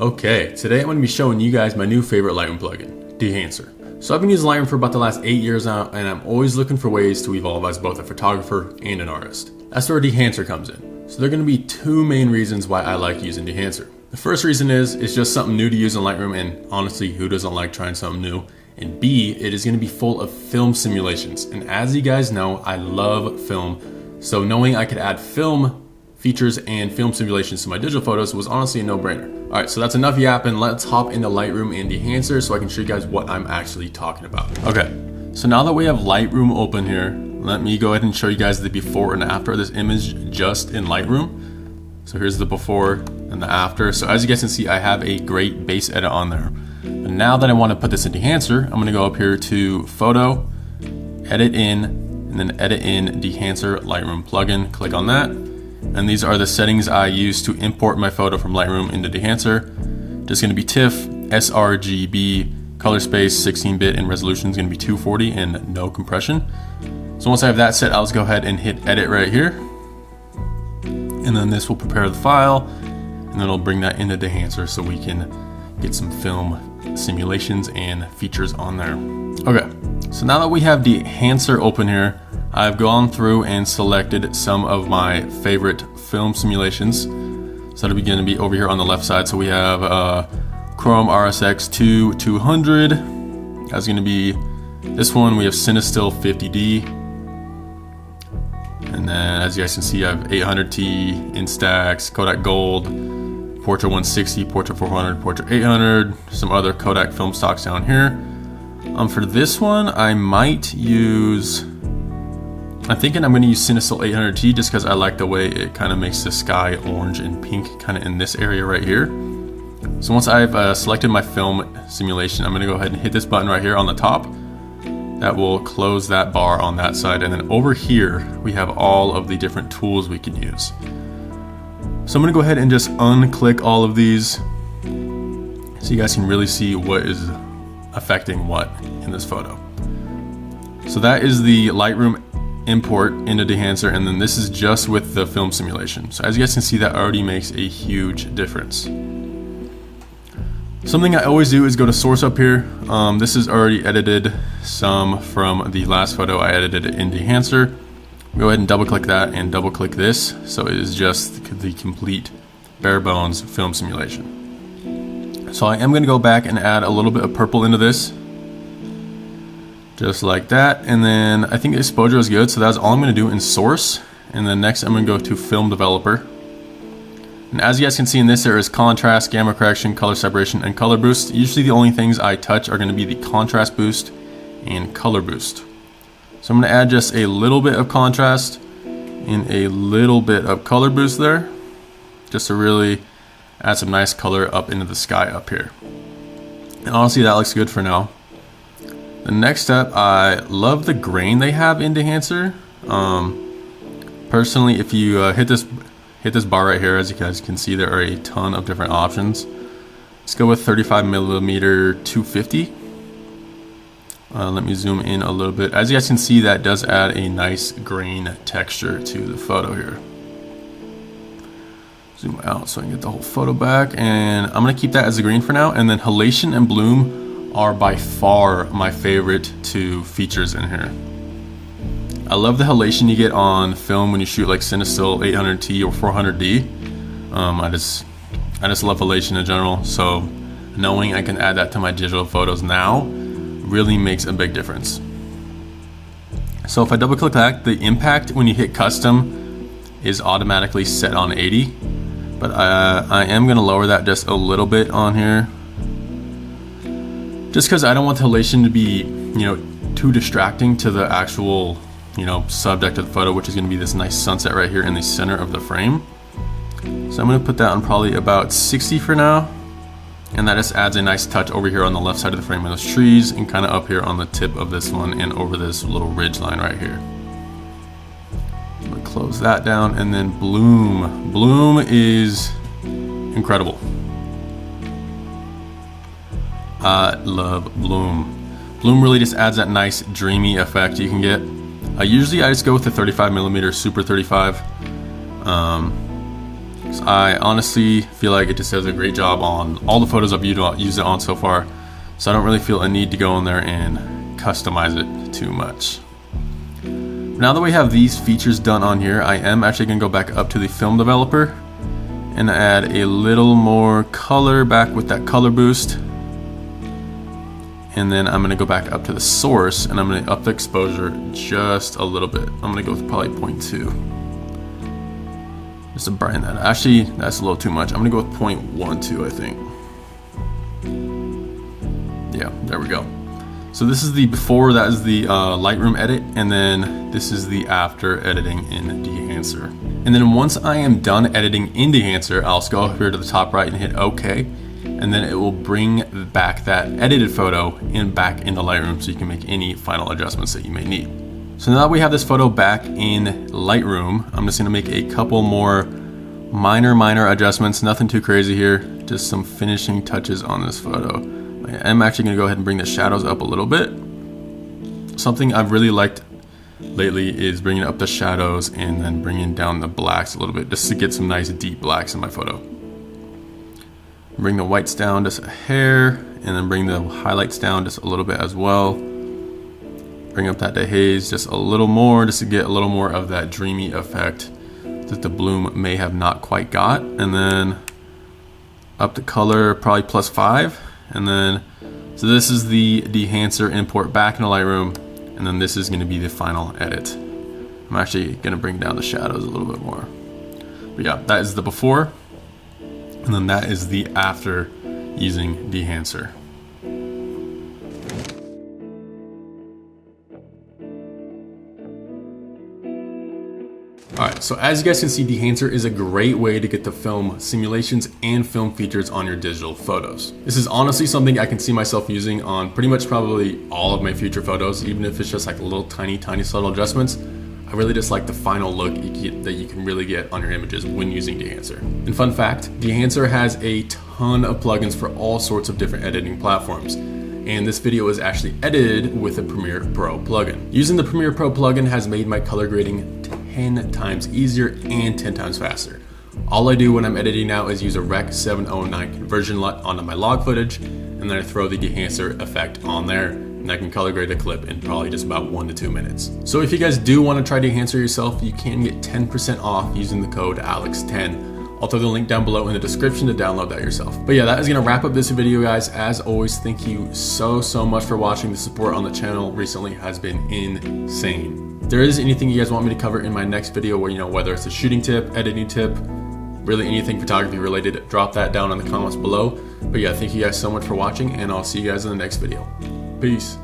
Okay, today I'm going to be showing you guys my new favorite Lightroom plugin, DEHANCER. So I've been using Lightroom for about the last 8 years now, and I'm always looking for ways to evolve as both a photographer and an artist. That's where DEHANCER comes in. So there are going to be two main reasons why I like using DEHANCER. The first reason is it's just something new to use in Lightroom, and honestly, who doesn't like trying something new? And B, it is going to be full of film simulations. And as you guys know, I love film. So knowing I could add film features and film simulations to my digital photos was honestly a no-brainer. All right, so that's enough yapping. Let's hop into Lightroom and DEHANCER so I can show you guys what I'm actually talking about. Okay, so now that we have Lightroom open here, let me go ahead and show you guys the before and after of this image just in Lightroom. So here's the before and the after. So as you guys can see, I have a great base edit on there. But now that I want to put this in DEHANCER, I'm gonna go up here to Photo, Edit In, and then Edit in DEHANCER Lightroom plugin. Click on that. And these are the settings I use to import my photo from Lightroom into DEHANCER. Just gonna be TIFF, sRGB, color space, 16-bit, and resolution is gonna be 240 and no compression. So once I have that set, I'll just go ahead and hit edit right here. And then this will prepare the file, and then it'll bring that into DEHANCER so we can get some film simulations and features on there. Okay, so now that we have DEHANCER open here, I've gone through and selected some of my favorite film simulations. So that'll be going to be over here on the left side. So we have Chrome RSX 200. That's going to be this one. We have Cinestill 50D. And then as you guys can see, I have 800T, Instax, Kodak Gold, Portra 160, Portra 400, Portra 800, some other Kodak film stocks down here. For this one, I might use, I'm thinking I'm going to use Cinestill 800T just because I like the way it kind of makes the sky orange and pink kind of in this area right here. So once I've selected my film simulation, I'm going to go ahead and hit this button right here on the top. That will close that bar on that side. And then over here, we have all of the different tools we can use. So I'm going to go ahead and just unclick all of these so you guys can really see what is affecting what in this photo. So that is the Lightroom import into DEHANCER, and then this is just with the film simulation. So as you guys can see, that already makes a huge difference. Something I always do is go to source up here. This is already edited some from the last photo I edited in DEHANCER. Go ahead and double click that and double click this. So it is just the complete bare bones film simulation. So I am going to go back and add a little bit of purple into this. Just like that, and then I think exposure is good, so that's all I'm going to do in source. And then next I'm going to go to film developer, and as you guys can see in this, there is contrast, gamma correction, color separation, and color boost. Usually the only things I touch are going to be the contrast boost and color boost. So I'm going to add just a little bit of contrast and a little bit of color boost there, just to really add some nice color up into the sky up here. And honestly, that looks good for now. The next step, I love the grain they have in DEHANCER. Personally, if you hit this bar right here, as you guys can see, there are a ton of different options. Let's go with 35mm 250. Let me zoom in a little bit. As you guys can see, that does add a nice grain texture to the photo here. Zoom out so I can get the whole photo back, and I'm gonna keep that as a green for now. And then halation and bloom are by far my favorite two features in here. I love the halation you get on film when you shoot like Cinestill 800T or 400D. I just love halation in general, so knowing I can add that to my digital photos now really makes a big difference. So if I double click that, the impact when you hit custom is automatically set on 80, but I am going to lower that just a little bit on here, just because I don't want the halation to be, too distracting to the actual, subject of the photo, which is going to be this nice sunset right here in the center of the frame. So I'm going to put that on probably about 60 for now, and that just adds a nice touch over here on the left side of the frame of those trees, and kind of up here on the tip of this one and over this little ridge line right here. I'm going to close that down, and then bloom. Bloom is incredible. I love bloom. Bloom really just adds that nice dreamy effect you can get. Usually I just go with the 35mm Super 35. So I honestly feel like it just does a great job on all the photos I've used it on so far. So I don't really feel a need to go in there and customize it too much. Now that we have these features done on here, I am actually going to go back up to the film developer and add a little more color back with that color boost. And then I'm going to go back up to the source and I'm going to up the exposure just a little bit. I'm going to go with probably 0.2. Just to brighten that. Actually, that's a little too much. I'm going to go with 0.12, I think. Yeah, there we go. So this is the before, that is the Lightroom edit, and then this is the after editing in DEHANCER. And then once I am done editing in DEHANCER, I'll go up here to the top right and hit OK. And then it will bring back that edited photo back into Lightroom so you can make any final adjustments that you may need. So now that we have this photo back in Lightroom, I'm just gonna make a couple more minor adjustments, nothing too crazy here, just some finishing touches on this photo. I'm actually gonna go ahead and bring the shadows up a little bit. Something I've really liked lately is bringing up the shadows and then bringing down the blacks a little bit just to get some nice deep blacks in my photo. Bring the whites down just a hair, and then bring the highlights down just a little bit as well. Bring up that dehaze just a little more, just to get a little more of that dreamy effect that the bloom may have not quite got. And then up the color probably +5. And then, so this is the DEHANCER import back into Lightroom, and then this is going to be the final edit. I'm actually going to bring down the shadows a little bit more. But yeah, that is the before. And then that is the after using DEHANCER. Alright, so as you guys can see, DEHANCER is a great way to get the film simulations and film features on your digital photos. This is honestly something I can see myself using on pretty much probably all of my future photos, even if it's just like little tiny subtle adjustments. I really just like the final look that you can really get on your images when using DEHANCER. And fun fact, DEHANCER has a ton of plugins for all sorts of different editing platforms. And this video is actually edited with a Premiere Pro plugin. Using the Premiere Pro plugin has made my color grading 10 times easier and 10 times faster. All I do when I'm editing now is use a Rec 709 conversion LUT onto my log footage, and then I throw the DEHANCER effect on there, and I can color grade a clip in probably just about 1 to 2 minutes. So if you guys do want to try DEHANCER yourself, you can get 10% off using the code ALEX10. I'll throw the link down below in the description to download that yourself. But yeah, that is gonna wrap up this video, guys. As always, thank you so much for watching. The support on the channel recently has been insane. If there is anything you guys want me to cover in my next video, where whether it's a shooting tip, editing tip, really anything photography related, drop that down in the comments below. But yeah, thank you guys so much for watching, and I'll see you guys in the next video. Peace.